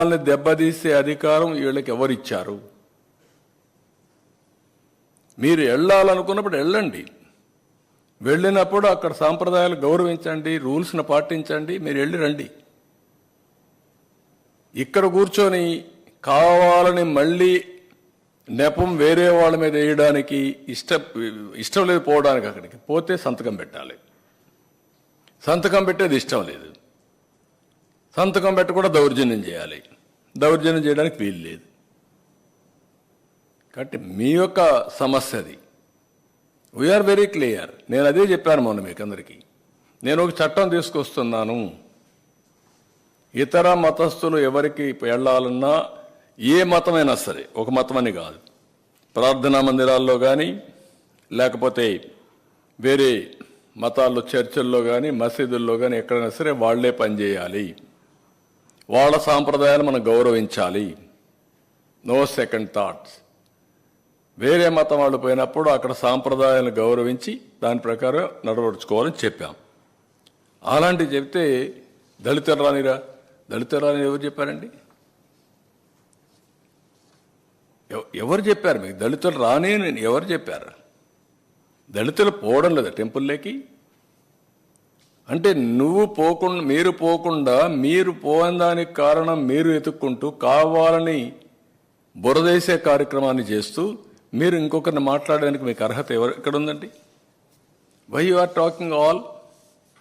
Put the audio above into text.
వాళ్ళని దెబ్బతీసే అధికారం వీళ్ళకి ఎవరిచ్చారు? మీరు వెళ్ళాలనుకున్నప్పుడు వెళ్ళండి, వెళ్ళినప్పుడు అక్కడ సాంప్రదాయాలు గౌరవించండి, రూల్స్ను పాటించండి, మీరు వెళ్ళి రండి. ఇక్కడ కూర్చొని కావాలని మళ్ళీ నెపం వేరే వాళ్ళ మీద వేయడానికి ఇష్టం లేదు. పోవడానికి అక్కడికి పోతే సంతకం పెట్టాలి, సంతకం పెట్టేది ఇష్టం లేదు, సంతకం పెట్టి కూడా దౌర్జన్యం చేయాలి, దౌర్జన్యం చేయడానికి వీలు లేదు. కాబట్టి మీ యొక్క సమస్య అది. We are very clear. నేను అదే చెప్పాను మొన్న మీకు అందరికీ. నేను ఒక చట్టం తీసుకొస్తున్నాను, ఇతర మతస్థులు ఎవరికి వెళ్ళాలన్నా ఏ మతమైనా సరే, ఒక మతం అని కాదు, ప్రార్థనా మందిరాల్లో కానీ లేకపోతే వేరే మతాల్లో చర్చిల్లో కానీ మసీదుల్లో కానీ ఎక్కడైనా సరే వాళ్లే పనిచేయాలి, వాళ్ళ సాంప్రదాయాలు మనం గౌరవించాలి, నో సెకండ్ థాట్స్. వేరే మతం వాళ్ళు పోయినప్పుడు అక్కడ సాంప్రదాయాలను గౌరవించి దాని ప్రకారం నడవడుచుకోవాలని చెప్పాం. అలాంటివి చెప్తే దళితులు రానిరా, దళితులు రాని ఎవరు చెప్పారండి? ఎవరు చెప్పారు మీకు దళితులు రాని? ఎవరు చెప్పారు? దళితులు పోవడం లేదా టెంపుల్లోకి? అంటే నువ్వు పోకుండా, మీరు పోయిన దానికి కారణం మీరు ఎత్తుక్కుంటూ కావాలని బురదేసే కార్యక్రమాన్ని చేస్తూ మీరు ఇంకొకరిని మాట్లాడడానికి మీకు అర్హత ఎక్కడ ఉందండి? Why you are talking all